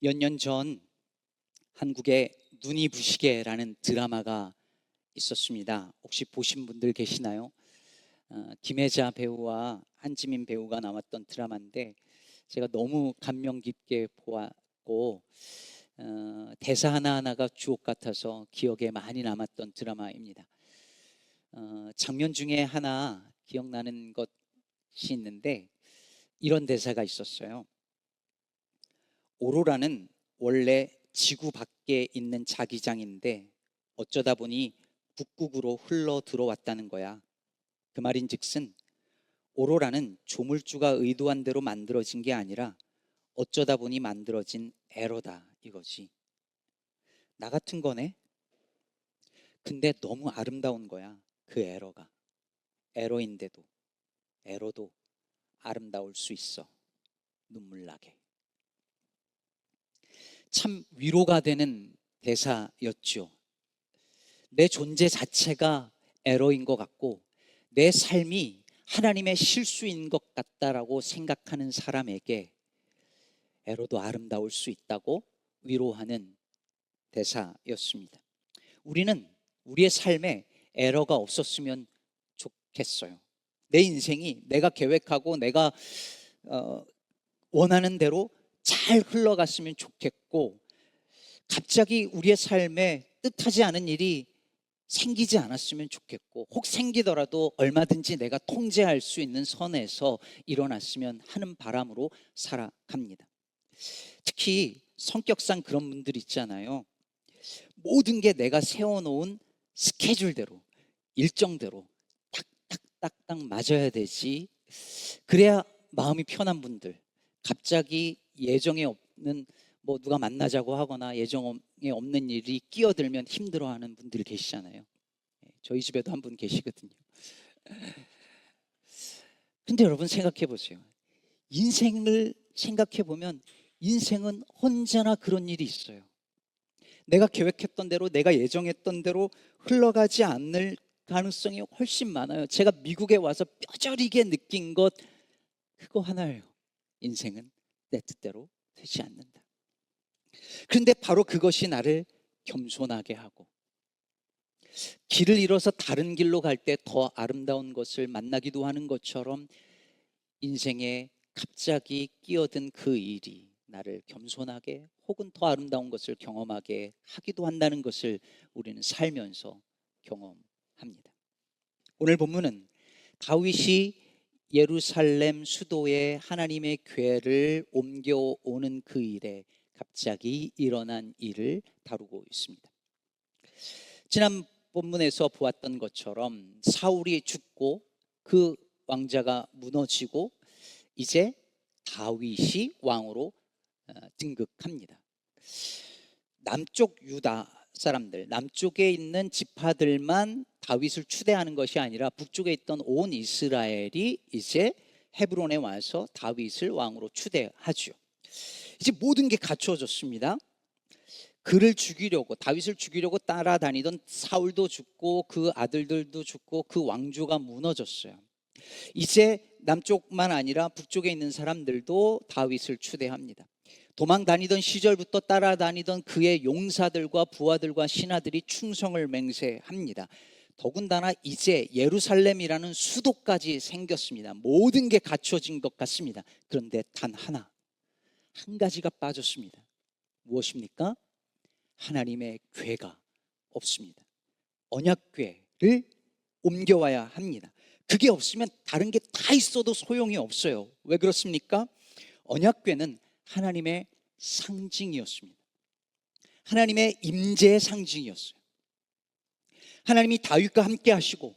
몇 년 전 한국에 눈이 부시게라는 드라마가 있었습니다. 혹시 보신 분들 계시나요? 김혜자 배우와 한지민 배우가 나왔던 드라마인데 제가 너무 감명 깊게 보았고 대사 하나하나가 주옥 같아서 기억에 많이 남았던 드라마입니다. 장면 중에 하나 기억나는 것이 있는데 이런 대사가 있었어요. 오로라는 원래 지구 밖에 있는 자기장인데 어쩌다 보니 북극으로 흘러 들어왔다는 거야. 그 말인즉슨 오로라는 조물주가 의도한 대로 만들어진 게 아니라 어쩌다 보니 만들어진 에러다 이거지. 나 같은 거네. 근데 너무 아름다운 거야. 그 에러가. 에러인데도 에러도 아름다울 수 있어. 눈물 나게. 참 위로가 되는 대사였죠. 내 존재 자체가 에러인 것 같고 내 삶이 하나님의 실수인 것 같다라고 생각하는 사람에게 에러도 아름다울 수 있다고 위로하는 대사였습니다. 우리는 우리의 삶에 에러가 없었으면 좋겠어요. 내 인생이 내가 계획하고 내가 원하는 대로 잘 흘러갔으면 좋겠고 갑자기 우리의 삶에 뜻하지 않은 일이 생기지 않았으면 좋겠고 혹 생기더라도 얼마든지 내가 통제할 수 있는 선에서 일어났으면 하는 바람으로 살아갑니다. 특히 성격상 그런 분들 있잖아요. 모든 게 내가 세워놓은 스케줄대로 일정대로 딱딱딱딱 맞아야 되지. 그래야 마음이 편한 분들. 갑자기 예정에 없는 누가 만나자고 하거나 예정에 없는 일이 끼어들면 힘들어하는 분들 계시잖아요. 저희 집에도 한 분 계시거든요. 근데 여러분 생각해 보세요. 인생을 생각해 보면 인생은 언제나 그런 일이 있어요. 내가 계획했던 대로 내가 예정했던 대로 흘러가지 않을 가능성이 훨씬 많아요. 제가 미국에 와서 뼈저리게 느낀 것 그거 하나예요. 인생은 내 뜻대로 되지 않는다. 그런데 바로 그것이 나를 겸손하게 하고 길을 잃어서 다른 길로 갈 때 더 아름다운 것을 만나기도 하는 것처럼 인생에 갑자기 끼어든 그 일이 나를 겸손하게 혹은 더 아름다운 것을 경험하게 하기도 한다는 것을 우리는 살면서 경험합니다. 오늘 본문은 다윗이 예루살렘 수도에 하나님의 궤를 옮겨오는 그 일에 갑자기 일어난 일을 다루고 있습니다. 지난 본문에서 보았던 것처럼 사울이 죽고 그 왕자가 무너지고 이제 다윗이 왕으로 등극합니다. 남쪽 유다 사람들, 남쪽에 있는 지파들만 다윗을 추대하는 것이 아니라 북쪽에 있던 온 이스라엘이 이제 헤브론에 와서 다윗을 왕으로 추대하죠. 이제 모든 게 갖추어졌습니다. 그를 죽이려고 다윗을 죽이려고 따라다니던 사울도 죽고 그 아들들도 죽고 그 왕조가 무너졌어요. 이제 남쪽만 아니라 북쪽에 있는 사람들도 다윗을 추대합니다. 도망 다니던 시절부터 따라다니던 그의 용사들과 부하들과 신하들이 충성을 맹세합니다. 더군다나 이제 예루살렘이라는 수도까지 생겼습니다. 모든 게 갖춰진 것 같습니다. 그런데 단 하나, 한 가지가 빠졌습니다. 무엇입니까? 하나님의 궤가 없습니다. 언약궤를 옮겨와야 합니다. 그게 없으면 다른 게 다 있어도 소용이 없어요. 왜 그렇습니까? 언약궤는 하나님의 상징이었습니다. 하나님의 임재의 상징이었어요. 하나님이 다윗과 함께 하시고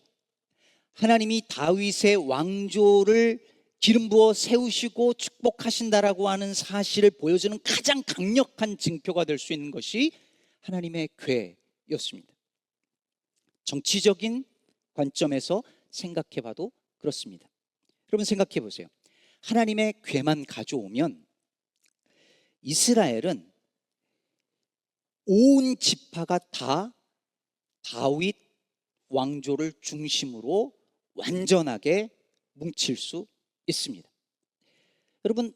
하나님이 다윗의 왕조를 기름 부어 세우시고 축복하신다라고 하는 사실을 보여주는 가장 강력한 증표가 될 수 있는 것이 하나님의 궤였습니다. 정치적인 관점에서 생각해 봐도 그렇습니다. 여러분 생각해 보세요. 하나님의 궤만 가져오면 이스라엘은 온 지파가 다 다윗 왕조를 중심으로 완전하게 뭉칠 수 있습니다. 여러분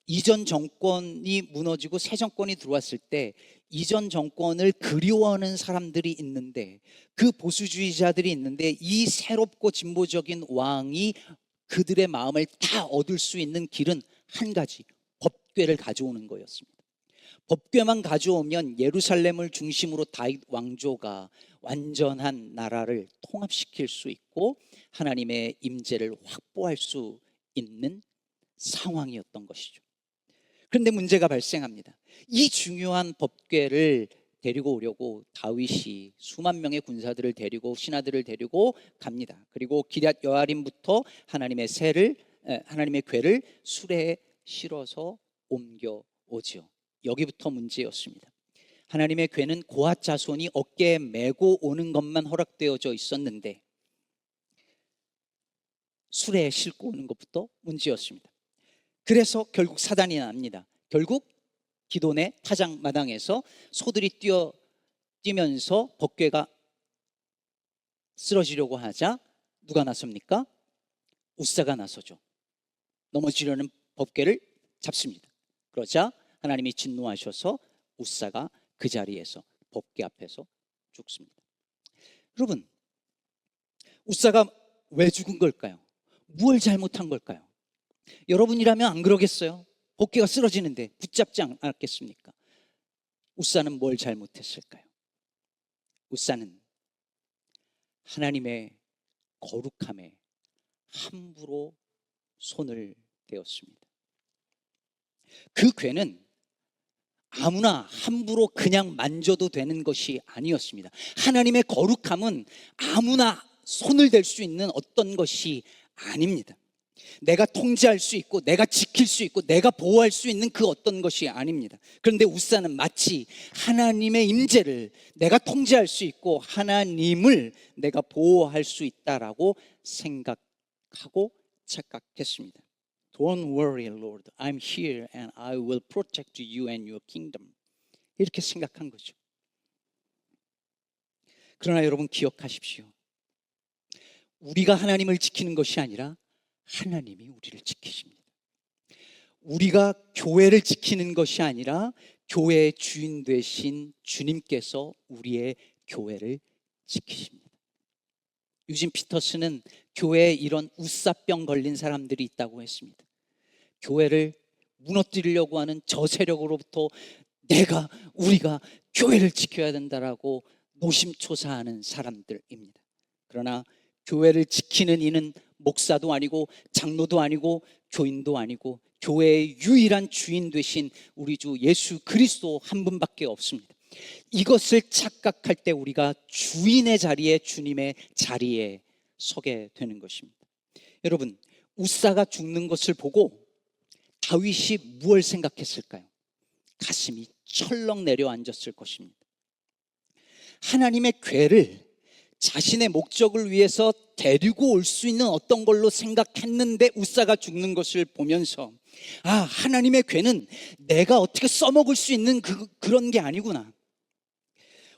이전 정권이 무너지고 새 정권이 들어왔을 때 이전 정권을 그리워하는 사람들이 있는데, 그 보수주의자들이 있는데, 이 새롭고 진보적인 왕이 그들의 마음을 다 얻을 수 있는 길은 한 가지, 법궤를 가져오는 거였습니다. 법궤만 가져오면 예루살렘을 중심으로 다윗 왕조가 완전한 나라를 통합시킬 수 있고 하나님의 임재를 확보할 수 있는 상황이었던 것이죠. 그런데 문제가 발생합니다. 이 중요한 법궤를 데리고 오려고 다윗이 수만 명의 군사들을 데리고, 신하들을 데리고 갑니다. 그리고 기럇 여아림부터 하나님의 궤를 수레에 실어서 옮겨 오지요. 여기부터 문제였습니다. 하나님의 궤는 고핫 자손이 어깨에 메고 오는 것만 허락되어져 있었는데 수레에 싣고 오는 것부터 문제였습니다. 그래서 결국 사단이 납니다. 결국 기돈의 타작 마당에서 소들이 뛰면서 법궤가 쓰러지려고 하자 누가 나섭니까? 웃사가 나서죠. 넘어지려는 법궤를 잡습니다. 그러자 하나님이 진노하셔서 웃사가 그 자리에서 법궤 앞에서 죽습니다. 여러분, 웃사가 왜 죽은 걸까요? 무엇을 잘못한 걸까요? 여러분이라면 안 그러겠어요? 법궤가 쓰러지는데 붙잡지 않았겠습니까? 웃사는 뭘 잘못했을까요? 웃사는 하나님의 거룩함에 함부로 손을 대었습니다. 그 궤는 아무나 함부로 그냥 만져도 되는 것이 아니었습니다. 하나님의 거룩함은 아무나 손을 댈 수 있는 어떤 것이 아닙니다. 내가 통제할 수 있고 내가 지킬 수 있고 내가 보호할 수 있는 그 어떤 것이 아닙니다. 그런데 웃사는 마치 하나님의 임재를 내가 통제할 수 있고 하나님을 내가 보호할 수 있다라고 생각하고 착각했습니다. Don't worry, Lord. I'm here and I will protect you and your kingdom. 이렇게 생각한 거죠. 그러나 여러분 기억하십시오. 우리가 하나님을 지키는 것이 아니라 하나님이 우리를 지키십니다. 우리가 교회를 지키는 것이 아니라 교회의 주인 되신 주님께서 우리의 교회를 지키십니다. 유진 피터스는 교회에 이런 웃사병 걸린 사람들이 있다고 했습니다. 교회를 무너뜨리려고 하는 저 세력으로부터 우리가 교회를 지켜야 된다라고 노심초사하는 사람들입니다. 그러나 교회를 지키는 이는 목사도 아니고 장로도 아니고 교인도 아니고 교회의 유일한 주인 되신 우리 주 예수 그리스도 한 분밖에 없습니다. 이것을 착각할 때 우리가 주인의 자리에, 주님의 자리에 서게 되는 것입니다. 여러분, 웃사가 죽는 것을 보고 다윗이 무엇을 생각했을까요? 가슴이 철렁 내려앉았을 것입니다. 하나님의 궤를 자신의 목적을 위해서 데리고 올 수 있는 어떤 걸로 생각했는데 웃사가 죽는 것을 보면서 하나님의 궤는 내가 어떻게 써먹을 수 있는 그런 게 아니구나.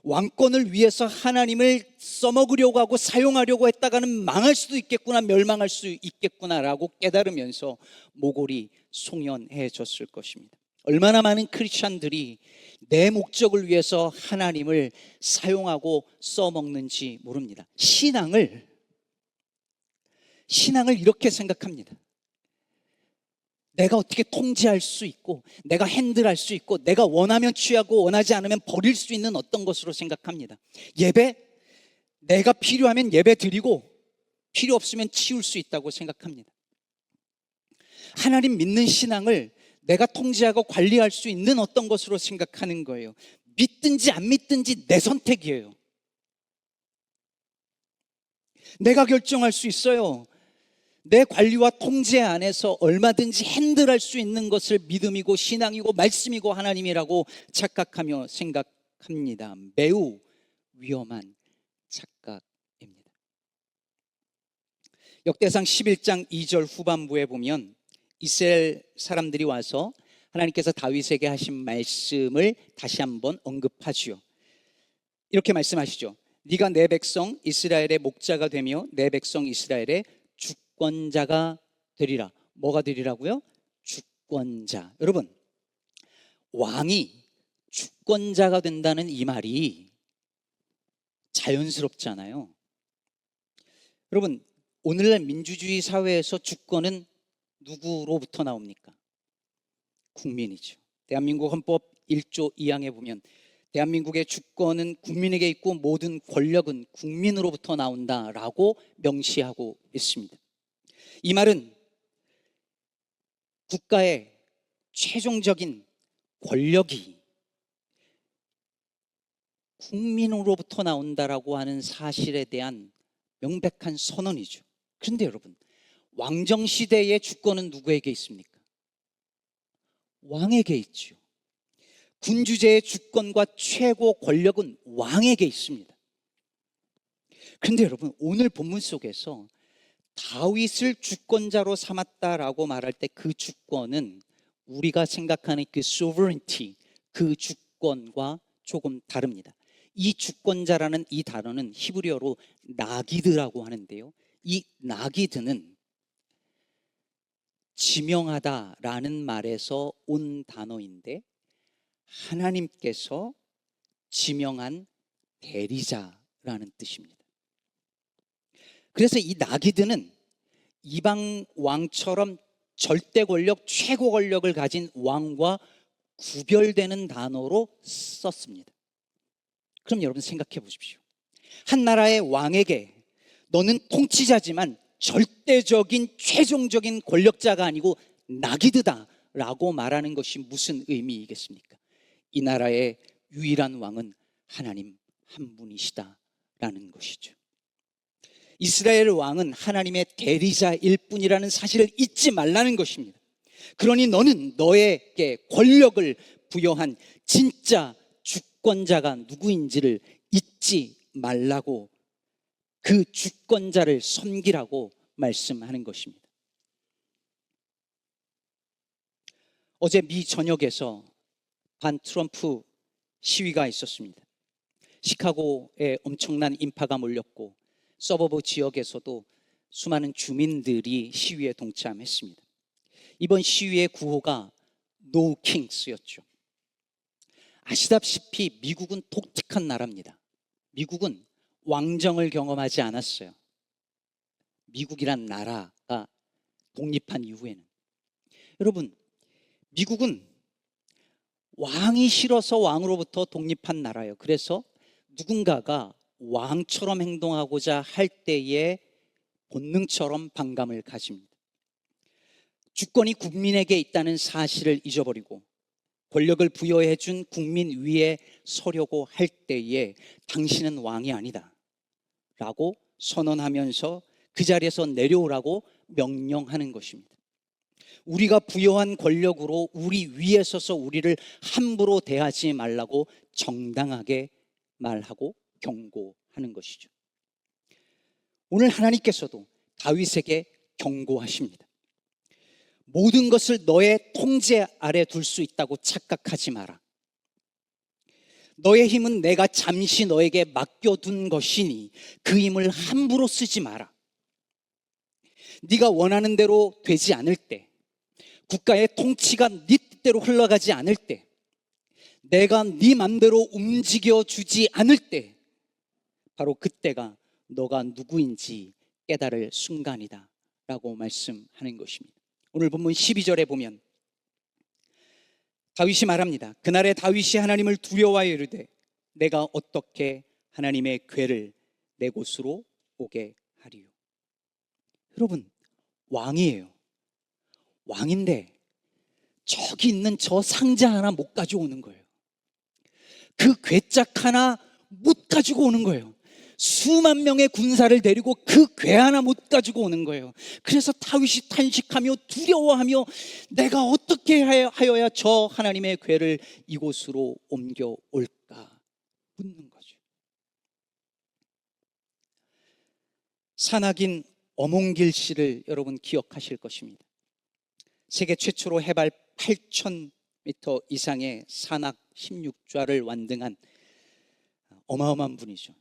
왕권을 위해서 하나님을 써먹으려고 하고 사용하려고 했다가는 망할 수도 있겠구나, 멸망할 수 있겠구나라고 깨달으면서 모골이 송연해졌을 것입니다. 얼마나 많은 크리스찬들이 내 목적을 위해서 하나님을 사용하고 써먹는지 모릅니다. 신앙을 이렇게 생각합니다. 내가 어떻게 통제할 수 있고 내가 핸들할 수 있고 내가 원하면 취하고 원하지 않으면 버릴 수 있는 어떤 것으로 생각합니다. 예배, 내가 필요하면 예배 드리고 필요 없으면 치울 수 있다고 생각합니다. 하나님 믿는 신앙을 내가 통제하고 관리할 수 있는 어떤 것으로 생각하는 거예요. 믿든지 안 믿든지 내 선택이에요. 내가 결정할 수 있어요. 내 관리와 통제 안에서 얼마든지 핸들할 수 있는 것을 믿음이고 신앙이고 말씀이고 하나님이라고 착각하며 생각합니다. 매우 위험한 착각입니다. 역대상 11장 2절 후반부에 보면 이스라엘 사람들이 와서 하나님께서 다윗에게 하신 말씀을 다시 한번 언급하지요. 이렇게 말씀하시죠. 네가 내 백성 이스라엘의 목자가 되며 내 백성 이스라엘의 주권자가 되리라. 뭐가 되리라고요? 주권자. 여러분, 왕이 주권자가 된다는 이 말이 자연스럽잖아요. 여러분, 오늘날 민주주의 사회에서 주권은 누구로부터 나옵니까? 국민이죠. 대한민국 헌법 1조 2항에 보면 대한민국의 주권은 국민에게 있고 모든 권력은 국민으로부터 나온다라고 명시하고 있습니다. 이 말은 국가의 최종적인 권력이 국민으로부터 나온다라고 하는 사실에 대한 명백한 선언이죠. 그런데 여러분, 왕정시대의 주권은 누구에게 있습니까? 왕에게 있죠. 군주제의 주권과 최고 권력은 왕에게 있습니다. 그런데 여러분, 오늘 본문 속에서 다윗을 주권자로 삼았다라고 말할 때 그 주권은 우리가 생각하는 그 sovereignty, 그 주권과 조금 다릅니다. 이 주권자라는 이 단어는 히브리어로 나기드라고 하는데요, 이 나기드는 지명하다라는 말에서 온 단어인데 하나님께서 지명한 대리자라는 뜻입니다. 그래서 이 나기드는 이방 왕처럼 절대 권력, 최고 권력을 가진 왕과 구별되는 단어로 썼습니다. 그럼 여러분 생각해 보십시오. 한 나라의 왕에게 너는 통치자지만 절대적인 최종적인 권력자가 아니고 나기드다라고 말하는 것이 무슨 의미이겠습니까? 이 나라의 유일한 왕은 하나님 한 분이시다라는 것이죠. 이스라엘 왕은 하나님의 대리자일 뿐이라는 사실을 잊지 말라는 것입니다. 그러니 너는 너에게 권력을 부여한 진짜 주권자가 누구인지를 잊지 말라고, 그 주권자를 섬기라고 말씀하는 것입니다. 어제 미 전역에서 반 트럼프 시위가 있었습니다. 시카고에 엄청난 인파가 몰렸고 서버브 지역에서도 수많은 주민들이 시위에 동참했습니다. 이번 시위의 구호가 No Kings였죠. 아시다시피 미국은 독특한 나라입니다. 미국은 왕정을 경험하지 않았어요. 미국이란 나라가 독립한 이후에는. 여러분, 미국은 왕이 싫어서 왕으로부터 독립한 나라예요. 그래서 누군가가 왕처럼 행동하고자 할 때에 본능처럼 반감을 가집니다. 주권이 국민에게 있다는 사실을 잊어버리고 권력을 부여해 준 국민 위에 서려고 할 때에 당신은 왕이 아니다 라고 선언하면서 그 자리에서 내려오라고 명령하는 것입니다. 우리가 부여한 권력으로 우리 위에 서서 우리를 함부로 대하지 말라고 정당하게 말하고 경고하는 것이죠. 오늘 하나님께서도 다윗에게 경고하십니다. 모든 것을 너의 통제 아래 둘 수 있다고 착각하지 마라. 너의 힘은 내가 잠시 너에게 맡겨둔 것이니 그 힘을 함부로 쓰지 마라. 네가 원하는 대로 되지 않을 때, 국가의 통치가 네 뜻대로 흘러가지 않을 때, 내가 네 맘대로 움직여주지 않을 때, 바로 그때가 너가 누구인지 깨달을 순간이다 라고 말씀하는 것입니다. 오늘 본문 12절에 보면 다윗이 말합니다. 그날에 다윗이 하나님을 두려워하여 이르되 내가 어떻게 하나님의 궤를 내 곳으로 오게 하리요. 여러분, 왕이에요. 왕인데 저기 있는 저 상자 하나 못 가져오는 거예요. 그 궤짝 하나 못 가지고 오는 거예요. 수만 명의 군사를 데리고 그 궤 하나 못 가지고 오는 거예요. 그래서 다윗이 탄식하며 두려워하며 내가 어떻게 하여야 저 하나님의 궤를 이곳으로 옮겨올까 묻는 거죠. 산악인 어몽길 씨를 여러분 기억하실 것입니다. 세계 최초로 해발 8,000m 이상의 산악 16좌를 완등한 어마어마한 분이죠.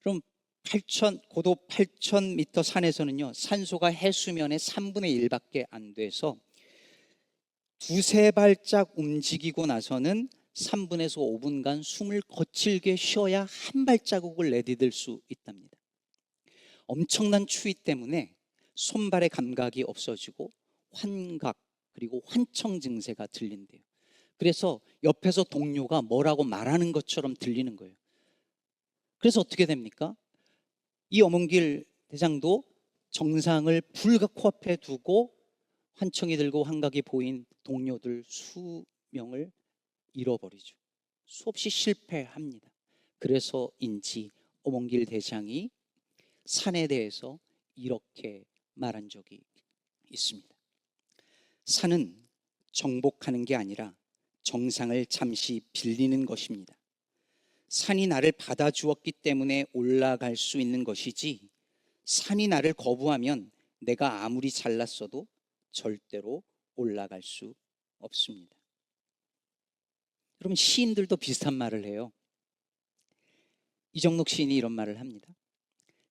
그럼 고도 8,000m 산에서는요, 산소가 해수면의 3분의 1밖에 안 돼서 두세 발짝 움직이고 나서는 3분에서 5분간 숨을 거칠게 쉬어야 한 발자국을 내디딜 수 있답니다. 엄청난 추위 때문에 손발의 감각이 없어지고 환각 그리고 환청 증세가 들린대요. 그래서 옆에서 동료가 뭐라고 말하는 것처럼 들리는 거예요. 그래서 어떻게 됩니까? 이 어몽길 대장도 정상을 불과 코앞에 두고 환청이 들고 환각이 보인 동료들 수명을 잃어버리죠. 수없이 실패합니다. 그래서인지 어몽길 대장이 산에 대해서 이렇게 말한 적이 있습니다. 산은 정복하는 게 아니라 정상을 잠시 빌리는 것입니다. 산이 나를 받아주었기 때문에 올라갈 수 있는 것이지, 산이 나를 거부하면 내가 아무리 잘났어도 절대로 올라갈 수 없습니다. 여러분, 시인들도 비슷한 말을 해요. 이정록 시인이 이런 말을 합니다.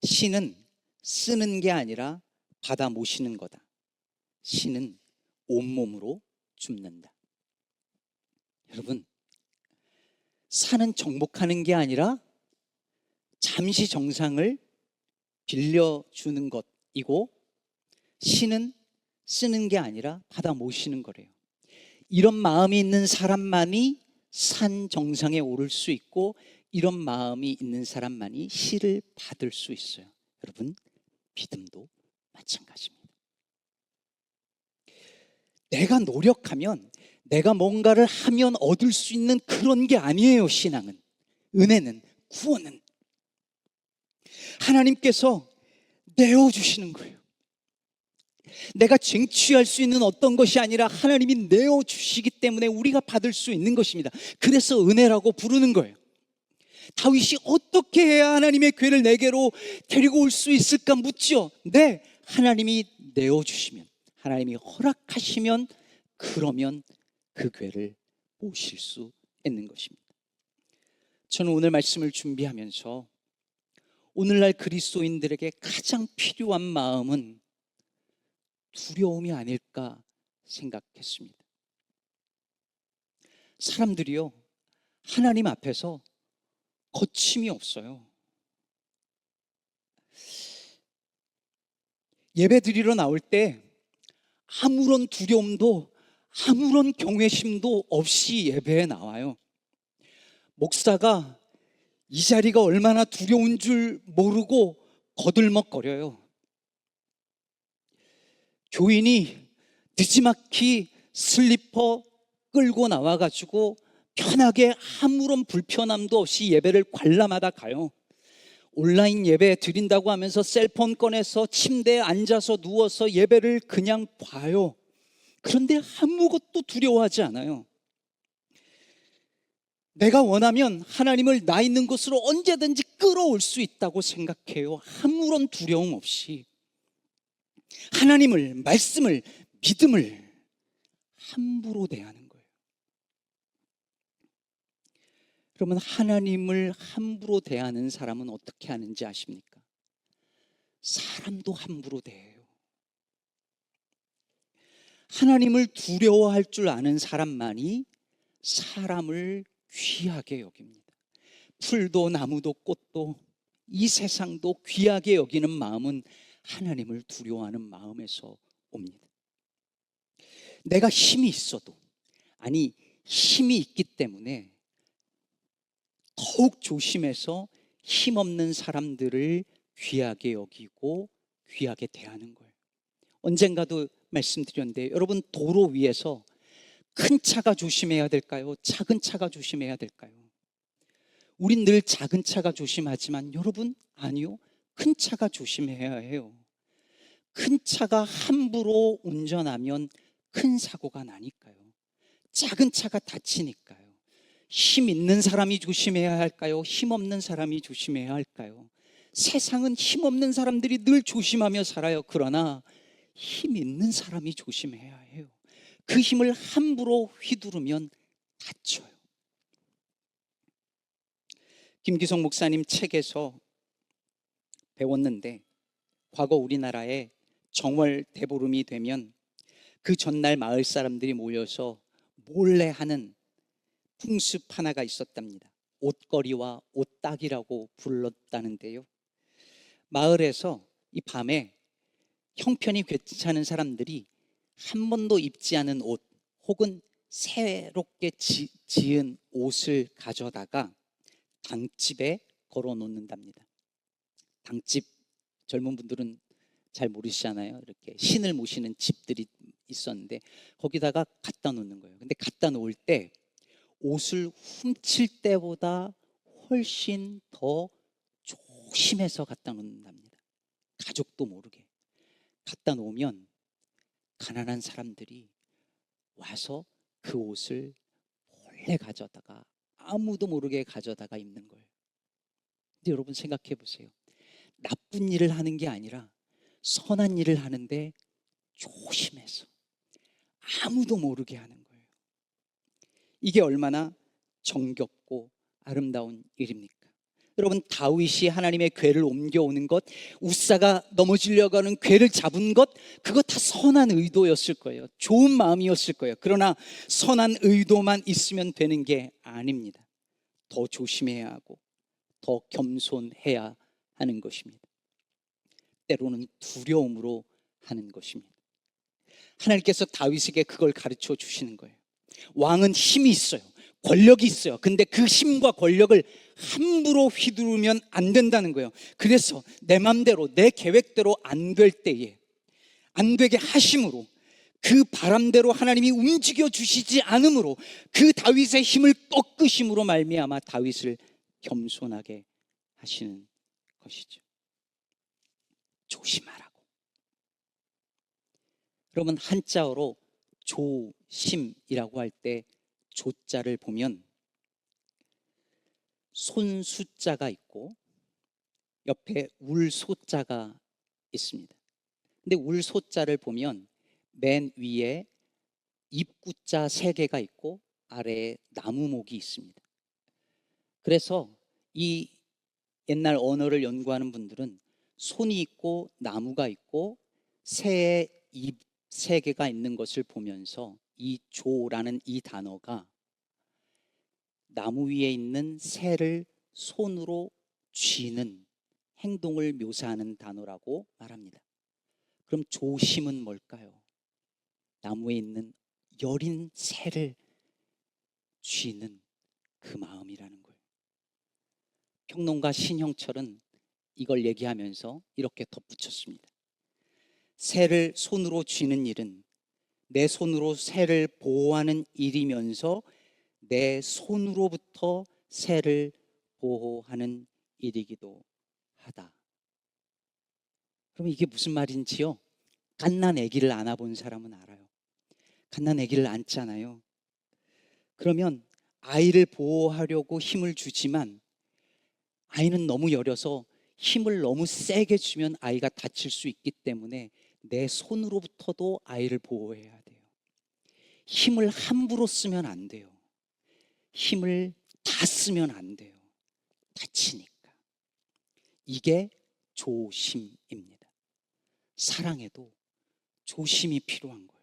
시는 쓰는 게 아니라 받아 모시는 거다. 시는 온몸으로 줍는다. 여러분, 산은 정복하는 게 아니라 잠시 정상을 빌려주는 것이고, 시는 쓰는 게 아니라 받아 모시는 거래요. 이런 마음이 있는 사람만이 산 정상에 오를 수 있고, 이런 마음이 있는 사람만이 시를 받을 수 있어요. 여러분, 믿음도 마찬가지입니다. 내가 노력하면, 내가 뭔가를 하면 얻을 수 있는 그런 게 아니에요. 신앙은, 은혜는, 구원은 하나님께서 내어주시는 거예요. 내가 쟁취할 수 있는 어떤 것이 아니라 하나님이 내어주시기 때문에 우리가 받을 수 있는 것입니다. 그래서 은혜라고 부르는 거예요. 다윗이 어떻게 해야 하나님의 괴를 내게로 데리고 올 수 있을까 묻죠. 네, 하나님이 내어주시면, 하나님이 허락하시면, 그러면 그 괴를 모실 수 있는 것입니다. 저는 오늘 말씀을 준비하면서 오늘날 그리스도인들에게 가장 필요한 마음은 두려움이 아닐까 생각했습니다. 사람들이요, 하나님 앞에서 거침이 없어요. 예배 드리러 나올 때 아무런 두려움도 아무런 경외심도 없이 예배에 나와요. 목사가 이 자리가 얼마나 두려운 줄 모르고 거들먹거려요. 교인이 느지막이 슬리퍼 끌고 나와가지고 편하게 아무런 불편함도 없이 예배를 관람하다 가요. 온라인 예배 드린다고 하면서 셀폰 꺼내서 침대에 앉아서 누워서 예배를 그냥 봐요. 그런데 아무것도 두려워하지 않아요. 내가 원하면 하나님을 나 있는 곳으로 언제든지 끌어올 수 있다고 생각해요. 아무런 두려움 없이 하나님을, 말씀을, 믿음을 함부로 대하는 거예요. 그러면 하나님을 함부로 대하는 사람은 어떻게 하는지 아십니까? 사람도 함부로 대해요. 하나님을 두려워할 줄 아는 사람만이 사람을 귀하게 여깁니다. 풀도 나무도 꽃도 이 세상도 귀하게 여기는 마음은 하나님을 두려워하는 마음에서 옵니다. 내가 힘이 있어도, 아니 힘이 있기 때문에 더욱 조심해서 힘없는 사람들을 귀하게 여기고 귀하게 대하는 거예요. 언젠가도 말씀드렸는데, 여러분, 도로 위에서 큰 차가 조심해야 될까요? 작은 차가 조심해야 될까요? 우린 늘 작은 차가 조심하지만 여러분, 아니요, 큰 차가 조심해야 해요. 큰 차가 함부로 운전하면 큰 사고가 나니까요. 작은 차가 다치니까요. 힘 있는 사람이 조심해야 할까요? 힘 없는 사람이 조심해야 할까요? 세상은 힘 없는 사람들이 늘 조심하며 살아요. 그러나 힘 있는 사람이 조심해야 해요. 그 힘을 함부로 휘두르면 다쳐요. 김기성 목사님 책에서 배웠는데, 과거 우리나라에 정월 대보름이 되면 그 전날 마을 사람들이 모여서 몰래 하는 풍습 하나가 있었답니다. 옷걸이와 옷따기라고 불렀다는데요. 마을에서 이 밤에 형편이 괜찮은 사람들이 한 번도 입지 않은 옷 혹은 새롭게 지은 옷을 가져다가 당집에 걸어 놓는답니다. 당집, 젊은 분들은 잘 모르시잖아요. 이렇게 신을 모시는 집들이 있었는데 거기다가 갖다 놓는 거예요. 근데 갖다 놓을 때 옷을 훔칠 때보다 훨씬 더 조심해서 갖다 놓는답니다. 가족도 모르게 갖다 놓으면 가난한 사람들이 와서 그 옷을 몰래 가져다가 아무도 모르게 가져다가 입는 거예요. 근데 여러분 생각해 보세요. 나쁜 일을 하는 게 아니라 선한 일을 하는데 조심해서 아무도 모르게 하는 거예요. 이게 얼마나 정겹고 아름다운 일입니까? 여러분, 다윗이 하나님의 궤를 옮겨오는 것, 우사가 넘어지려고 하는 궤를 잡은 것, 그거 다 선한 의도였을 거예요. 좋은 마음이었을 거예요. 그러나 선한 의도만 있으면 되는 게 아닙니다. 더 조심해야 하고 더 겸손해야 하는 것입니다. 때로는 두려움으로 하는 것입니다. 하나님께서 다윗에게 그걸 가르쳐 주시는 거예요. 왕은 힘이 있어요. 권력이 있어요. 근데 그 힘과 권력을 함부로 휘두르면 안 된다는 거예요. 그래서 내 맘대로 내 계획대로 안 될 때에 안 되게 하심으로, 그 바람대로 하나님이 움직여 주시지 않으므로, 그 다윗의 힘을 꺾으심으로 말미암아 다윗을 겸손하게 하시는 것이죠. 조심하라고. 여러분, 한자어로 조심이라고 할 때 조자를 보면 손수자가 있고 옆에 울소자가 있습니다. 근데 울소자를 보면 맨 위에 입구자 3개가 있고 아래에 나무목이 있습니다. 그래서 이 옛날 언어를 연구하는 분들은 손이 있고 나무가 있고 새의 입 3개가 있는 것을 보면서 이 조라는 이 단어가 나무 위에 있는 새를 손으로 쥐는 행동을 묘사하는 단어라고 말합니다. 그럼 조심은 뭘까요? 나무에 있는 여린 새를 쥐는 그 마음이라는 거예요. 평론가 신형철은 이걸 얘기하면서 이렇게 덧붙였습니다. 새를 손으로 쥐는 일은 내 손으로 새를 보호하는 일이면서 내 손으로부터 새를 보호하는 일이기도 하다. 그럼 이게 무슨 말인지요? 갓난 아기를 안아본 사람은 알아요. 갓난 아기를 안잖아요. 그러면 아이를 보호하려고 힘을 주지만 아이는 너무 여려서 힘을 너무 세게 주면 아이가 다칠 수 있기 때문에 내 손으로부터도 아이를 보호해야 돼요. 힘을 함부로 쓰면 안 돼요. 힘을 다 쓰면 안 돼요. 다치니까. 이게 조심입니다. 사랑에도 조심이 필요한 거예요.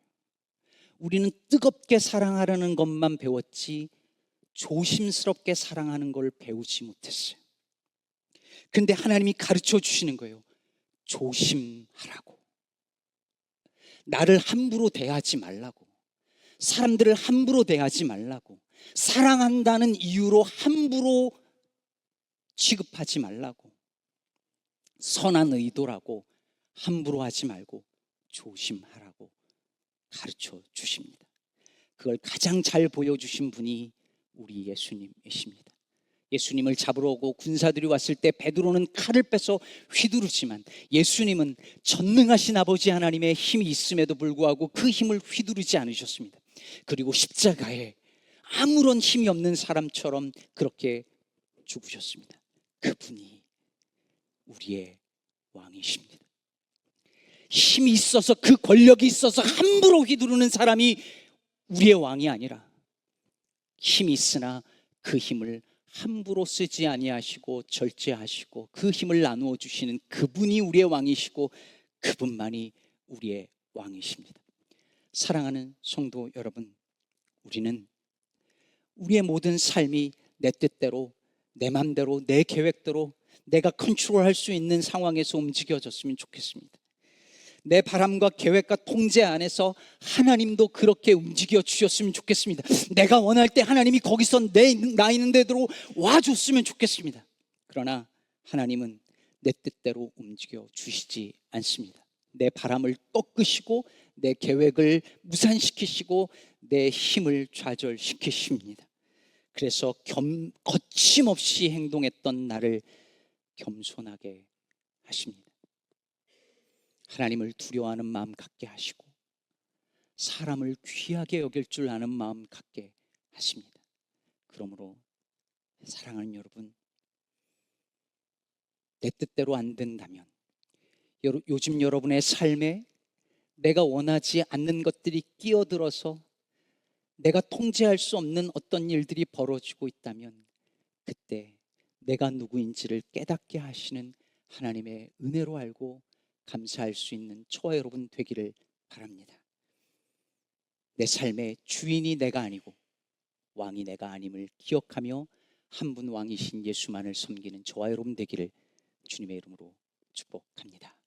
우리는 뜨겁게 사랑하려는 것만 배웠지 조심스럽게 사랑하는 걸 배우지 못했어요. 근데 하나님이 가르쳐 주시는 거예요. 조심하라고. 나를 함부로 대하지 말라고. 사람들을 함부로 대하지 말라고. 사랑한다는 이유로 함부로 취급하지 말라고. 선한 의도라고 함부로 하지 말고 조심하라고 가르쳐 주십니다. 그걸 가장 잘 보여주신 분이 우리 예수님이십니다. 예수님을 잡으러 오고 군사들이 왔을 때 베드로는 칼을 빼서 휘두르지만 예수님은 전능하신 아버지 하나님의 힘이 있음에도 불구하고 그 힘을 휘두르지 않으셨습니다. 그리고 십자가에 아무런 힘이 없는 사람처럼 그렇게 죽으셨습니다. 그분이 우리의 왕이십니다. 힘이 있어서, 그 권력이 있어서 함부로 휘두르는 사람이 우리의 왕이 아니라, 힘이 있으나 그 힘을 함부로 쓰지 아니하시고 절제하시고 그 힘을 나누어 주시는 그분이 우리의 왕이시고 그분만이 우리의 왕이십니다. 사랑하는 성도 여러분, 우리는 우리의 모든 삶이 내 뜻대로, 내 맘대로, 내 계획대로 내가 컨트롤할 수 있는 상황에서 움직여졌으면 좋겠습니다. 내 바람과 계획과 통제 안에서 하나님도 그렇게 움직여 주셨으면 좋겠습니다. 내가 원할 때 하나님이 거기서 나 있는 데로 와줬으면 좋겠습니다. 그러나 하나님은 내 뜻대로 움직여 주시지 않습니다. 내 바람을 꺾으시고 내 계획을 무산시키시고 내 힘을 좌절시키십니다. 그래서 거침없이 행동했던 나를 겸손하게 하십니다. 하나님을 두려워하는 마음 갖게 하시고 사람을 귀하게 여길 줄 아는 마음 갖게 하십니다. 그러므로 사랑하는 여러분, 내 뜻대로 안 된다면 요즘 여러분의 삶에 내가 원하지 않는 것들이 끼어들어서 내가 통제할 수 없는 어떤 일들이 벌어지고 있다면 그때 내가 누구인지를 깨닫게 하시는 하나님의 은혜로 알고 감사할 수 있는 저와 여러분 되기를 바랍니다. 내 삶의 주인이 내가 아니고 왕이 내가 아님을 기억하며 한 분 왕이신 예수만을 섬기는 저와 여러분 되기를 주님의 이름으로 축복합니다.